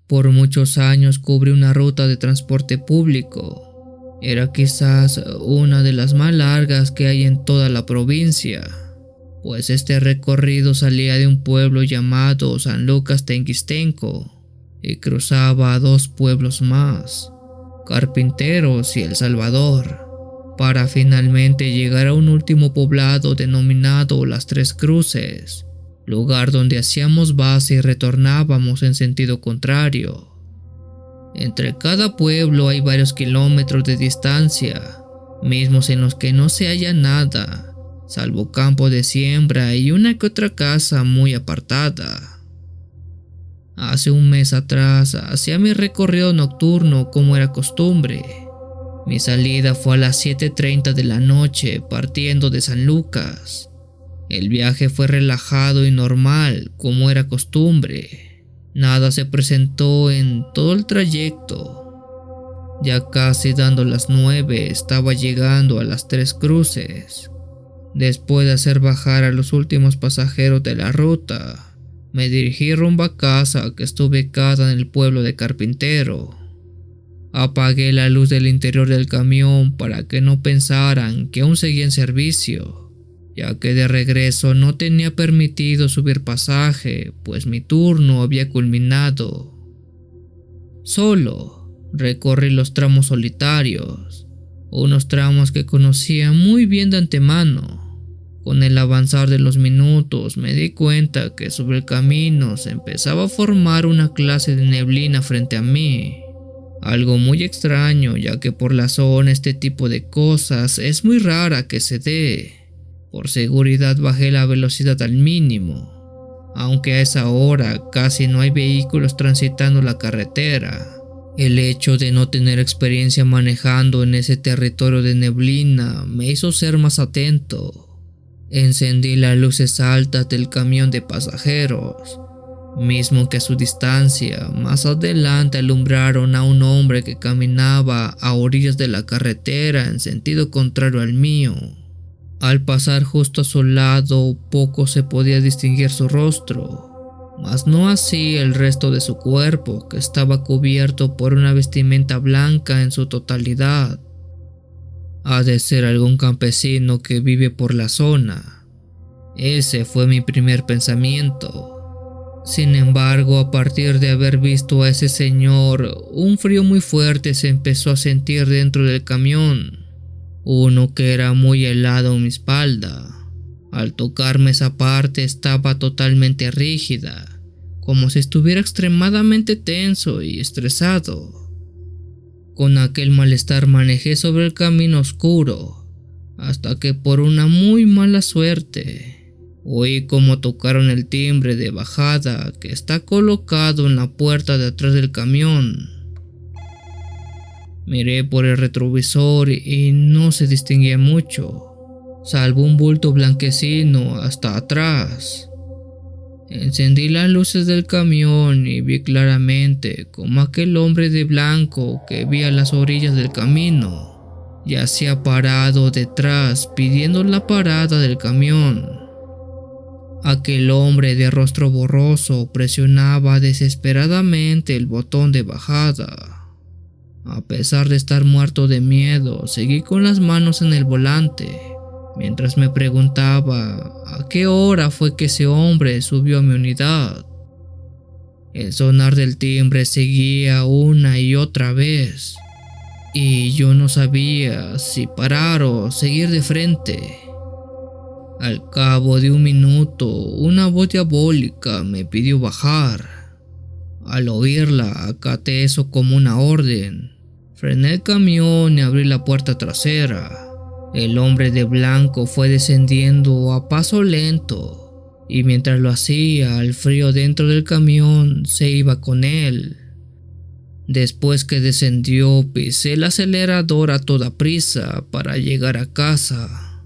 Por muchos años cubrí una ruta de transporte público. Era quizás una de las más largas que hay en toda la provincia, pues este recorrido salía de un pueblo llamado San Lucas Tenquistenco y cruzaba a dos pueblos más, Carpinteros y El Salvador, para finalmente llegar a un último poblado denominado Las Tres Cruces, lugar donde hacíamos base y retornábamos en sentido contrario. Entre cada pueblo hay varios kilómetros de distancia, mismos en los que no se halla nada, salvo campo de siembra y una que otra casa muy apartada. Hace un mes atrás hacía mi recorrido nocturno como era costumbre. Mi salida fue a las 7:30 de la noche partiendo de San Lucas. El viaje fue relajado y normal como era costumbre. Nada se presentó en todo el trayecto. Ya casi dando las 9 estaba llegando a Las Tres Cruces. Después de hacer bajar a los últimos pasajeros de la ruta, me dirigí rumbo a casa que está ubicada en el pueblo de Carpintero. Apagué la luz del interior del camión para que no pensaran que aún seguía en servicio, ya que de regreso no tenía permitido subir pasaje, pues mi turno había culminado. Solo recorrí los tramos solitarios, unos tramos que conocía muy bien de antemano. Con el avanzar de los minutos me di cuenta que sobre el camino se empezaba a formar una clase de neblina frente a mí. Algo muy extraño, ya que por la zona este tipo de cosas es muy rara que se dé. Por seguridad bajé la velocidad al mínimo, aunque a esa hora casi no hay vehículos transitando la carretera. El hecho de no tener experiencia manejando en ese territorio de neblina me hizo ser más atento. Encendí las luces altas del camión de pasajeros, mismo que a su distancia, más adelante alumbraron a un hombre que caminaba a orillas de la carretera en sentido contrario al mío. Al pasar justo a su lado, poco se podía distinguir su rostro, mas no así el resto de su cuerpo, que estaba cubierto por una vestimenta blanca en su totalidad. Ha de ser algún campesino que vive por la zona. Ese fue mi primer pensamiento. Sin embargo, a partir de haber visto a ese señor, un frío muy fuerte se empezó a sentir dentro del camión, uno que era muy helado en mi espalda. Al tocarme esa parte estaba totalmente rígida, como si estuviera extremadamente tenso y estresado. Con aquel malestar manejé sobre el camino oscuro, hasta que por una muy mala suerte, oí como tocaron el timbre de bajada que está colocado en la puerta de atrás del camión. Miré por el retrovisor y no se distinguía mucho, salvo un bulto blanquecino hasta atrás. Encendí las luces del camión y vi claramente como aquel hombre de blanco que vi a las orillas del camino yacía parado detrás pidiendo la parada del camión. Aquel hombre de rostro borroso presionaba desesperadamente el botón de bajada. A pesar de estar muerto de miedo, seguí con las manos en el volante, mientras me preguntaba a qué hora fue que ese hombre subió a mi unidad. El sonar del timbre seguía una y otra vez, y yo no sabía si parar o seguir de frente. Al cabo de un minuto, una voz diabólica me pidió bajar. Al oírla, acaté eso como una orden. Frené el camión y abrí la puerta trasera. El hombre de blanco fue descendiendo a paso lento, y mientras lo hacía, el frío dentro del camión se iba con él. Después que descendió, pisé el acelerador a toda prisa para llegar a casa,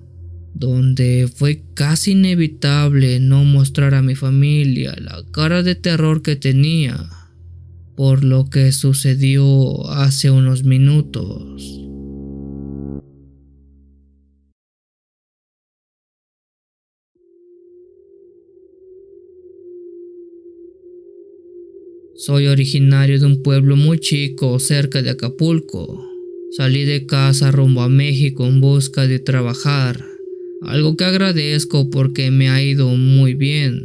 donde fue casi inevitable no mostrar a mi familia la cara de terror que tenía por lo que sucedió hace unos minutos. Soy originario de un pueblo muy chico cerca de Acapulco. Salí de casa rumbo a México en busca de trabajar, algo que agradezco porque me ha ido muy bien.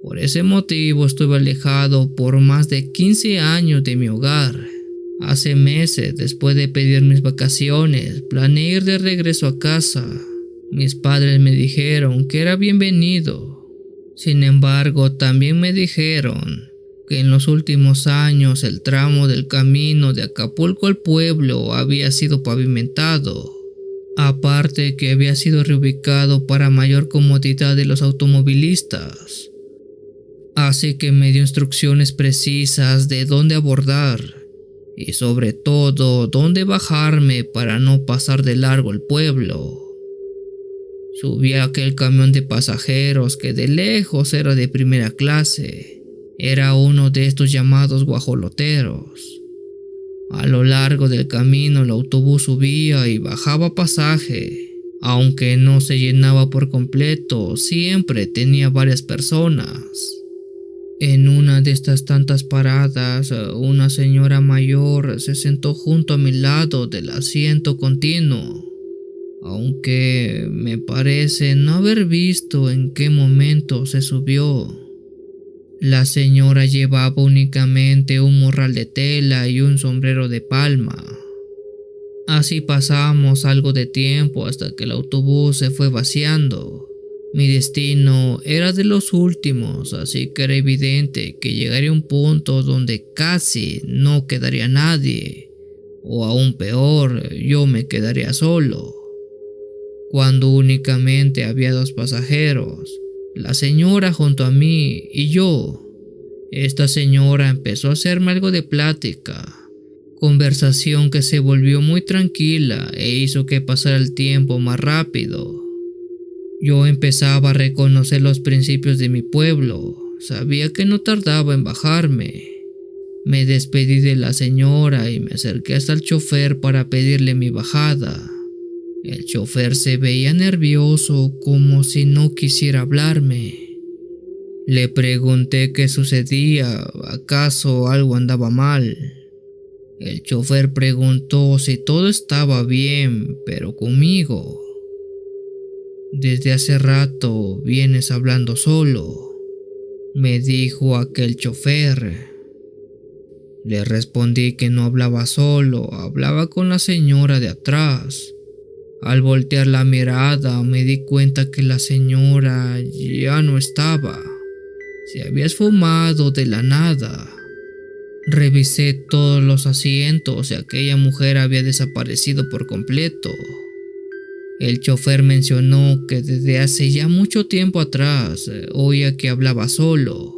Por ese motivo estuve alejado por más de 15 años de mi hogar. Hace meses, después de pedir mis vacaciones, planeé ir de regreso a casa. Mis padres me dijeron que era bienvenido. Sin embargo, también me dijeron que en los últimos años el tramo del camino de Acapulco al pueblo había sido pavimentado. Aparte que había sido reubicado para mayor comodidad de los automovilistas. Así que me dio instrucciones precisas de dónde abordar y sobre todo dónde bajarme para no pasar de largo el pueblo. Subí a aquel camión de pasajeros que de lejos era de primera clase. Era uno de estos llamados guajoloteros. A lo largo del camino el autobús subía y bajaba pasaje. Aunque no se llenaba por completo, siempre tenía varias personas. En una de estas tantas paradas, una señora mayor se sentó junto a mi lado del asiento continuo, aunque me parece no haber visto en qué momento se subió. La señora llevaba únicamente un morral de tela y un sombrero de palma. Así pasamos algo de tiempo hasta que el autobús se fue vaciando. Mi destino era de los últimos, así que era evidente que llegaría a un punto donde casi no quedaría nadie, o aún peor, yo me quedaría solo. Cuando únicamente había 2 pasajeros, la señora junto a mí y yo. Esta señora empezó a hacerme algo de plática, conversación que se volvió muy tranquila e hizo que pasara el tiempo más rápido. Yo empezaba a reconocer los principios de mi pueblo, sabía que no tardaba en bajarme. Me despedí de la señora y me acerqué hasta el chofer para pedirle mi bajada. El chofer se veía nervioso, como si no quisiera hablarme. Le pregunté qué sucedía, ¿acaso algo andaba mal? El chofer preguntó si todo estaba bien, pero conmigo. Desde hace rato vienes hablando solo, me dijo aquel chofer. Le respondí que no hablaba solo, hablaba con la señora de atrás. Al voltear la mirada me di cuenta que la señora ya no estaba. Se había esfumado de la nada. Revisé todos los asientos y aquella mujer había desaparecido por completo. El chofer mencionó que desde hace ya mucho tiempo atrás oía que hablaba solo,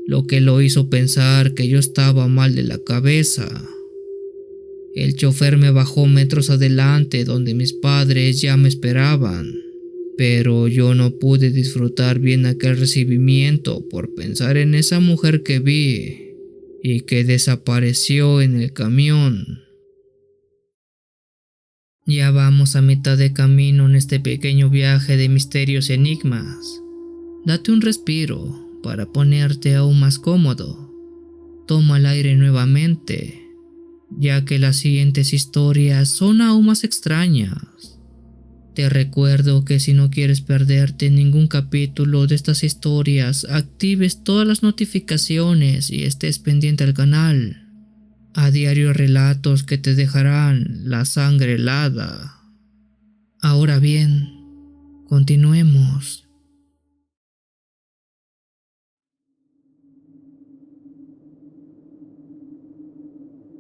lo que lo hizo pensar que yo estaba mal de la cabeza. El chofer me bajó metros adelante donde mis padres ya me esperaban, pero yo no pude disfrutar bien aquel recibimiento por pensar en esa mujer que vi y que desapareció en el camión. Ya vamos a mitad de camino en este pequeño viaje de misterios y enigmas. Date un respiro para ponerte aún más cómodo. Toma el aire nuevamente, ya que las siguientes historias son aún más extrañas. Te recuerdo que si no quieres perderte ningún capítulo de estas historias, actives todas las notificaciones y estés pendiente al canal. A diario relatos que te dejarán la sangre helada. Ahora bien, continuemos.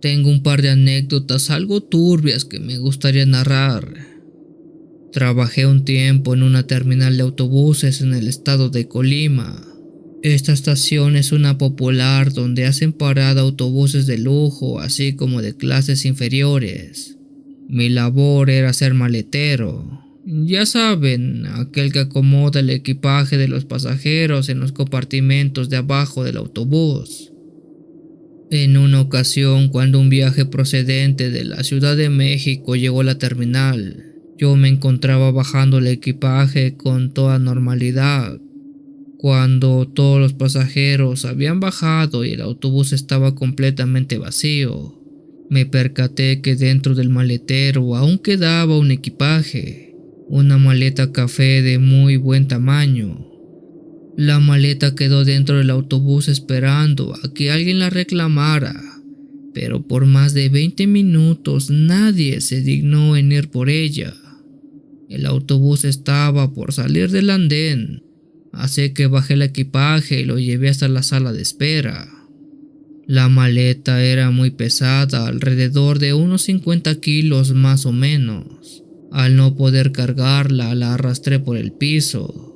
Tengo un par de anécdotas algo turbias que me gustaría narrar. Trabajé un tiempo en una terminal de autobuses en el estado de Colima. Esta estación es una popular donde hacen parada autobuses de lujo, así como de clases inferiores. Mi labor era ser maletero. Ya saben, aquel que acomoda el equipaje de los pasajeros en los compartimentos de abajo del autobús. En una ocasión, cuando un viaje procedente de la Ciudad de México llegó a la terminal, yo me encontraba bajando el equipaje con toda normalidad, Cuando todos los pasajeros habían bajado y el autobús estaba completamente vacío, me percaté que dentro del maletero aún quedaba un equipaje, una maleta café de muy buen tamaño. La maleta quedó dentro del autobús esperando a que alguien la reclamara, pero por más de 20 minutos nadie se dignó en ir por ella. El autobús estaba por salir del andén, así que bajé el equipaje y lo llevé hasta la sala de espera. La maleta era muy pesada, alrededor de unos 50 kilos más o menos. Al no poder cargarla, la arrastré por el piso.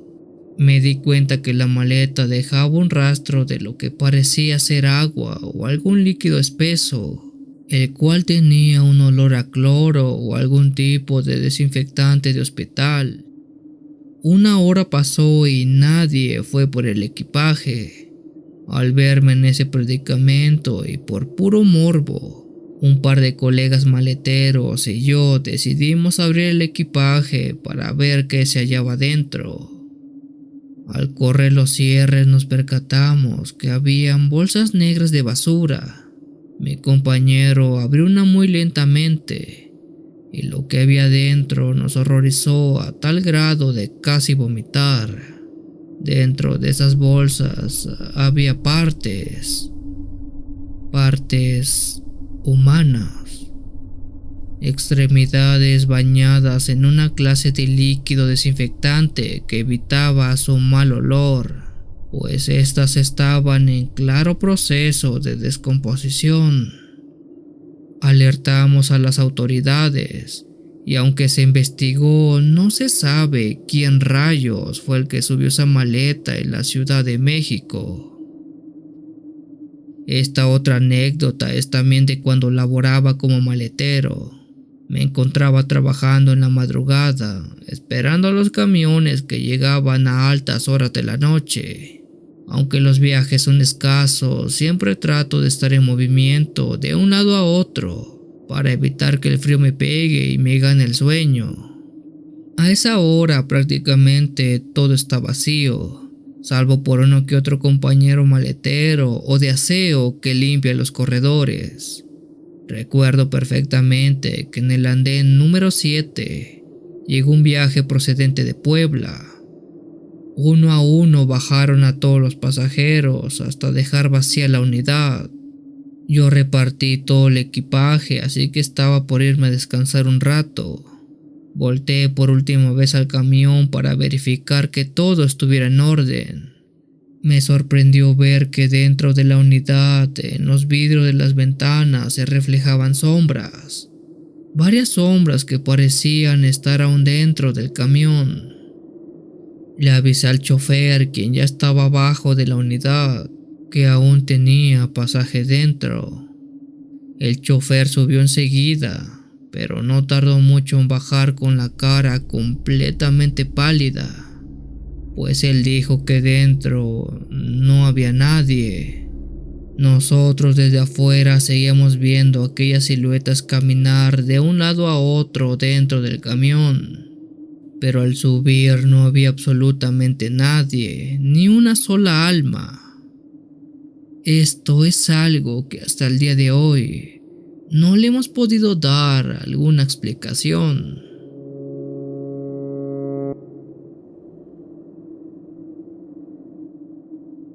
Me di cuenta que la maleta dejaba un rastro de lo que parecía ser agua o algún líquido espeso, el cual tenía un olor a cloro o algún tipo de desinfectante de hospital. Una hora pasó y nadie fue por el equipaje. Al verme en ese predicamento y por puro morbo, un par de colegas maleteros y yo decidimos abrir el equipaje para ver qué se hallaba dentro. Al correr los cierres nos percatamos que habían bolsas negras de basura. Mi compañero abrió una muy lentamente y lo que había dentro nos horrorizó a tal grado de casi vomitar. Dentro de esas bolsas había partes humanas. Extremidades bañadas en una clase de líquido desinfectante que evitaba su mal olor, pues estas estaban en claro proceso de descomposición. Alertamos a las autoridades y aunque se investigó, no se sabe quién rayos fue el que subió esa maleta en la Ciudad de México. Esta otra anécdota es también de cuando laboraba como maletero. Me encontraba trabajando en la madrugada, esperando a los camiones que llegaban a altas horas de la noche. Aunque los viajes son escasos, siempre trato de estar en movimiento de un lado a otro para evitar que el frío me pegue y me gane el sueño. A esa hora prácticamente todo está vacío, salvo por uno que otro compañero maletero o de aseo que limpia los corredores. Recuerdo perfectamente que en el andén número 7 llegó un viaje procedente de Puebla. Uno a uno bajaron a todos los pasajeros hasta dejar vacía la unidad. Yo repartí todo el equipaje, así que estaba por irme a descansar un rato. Volteé por última vez al camión para verificar que todo estuviera en orden. Me sorprendió ver que dentro de la unidad, en los vidrios de las ventanas, se reflejaban sombras. Varias sombras que parecían estar aún dentro del camión. Le avisé al chofer, quien ya estaba abajo de la unidad, que aún tenía pasaje dentro. El chofer subió enseguida, pero no tardó mucho en bajar con la cara completamente pálida, pues él dijo que dentro no había nadie. Nosotros desde afuera seguíamos viendo aquellas siluetas caminar de un lado a otro dentro del camión, pero al subir no había absolutamente nadie, ni una sola alma. Esto es algo que hasta el día de hoy no le hemos podido dar alguna explicación.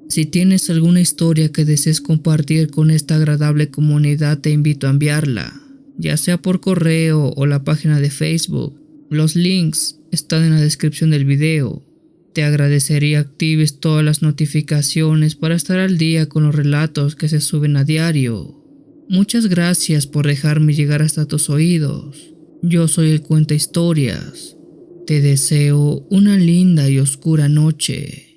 Si tienes alguna historia que desees compartir con esta agradable comunidad, te invito a enviarla, ya sea por correo o la página de Facebook. Los links están en la descripción del video. Te agradecería actives todas las notificaciones para estar al día con los relatos que se suben a diario. Muchas gracias por dejarme llegar hasta tus oídos. Yo soy el Cuenta Historias. Te deseo una linda y oscura noche.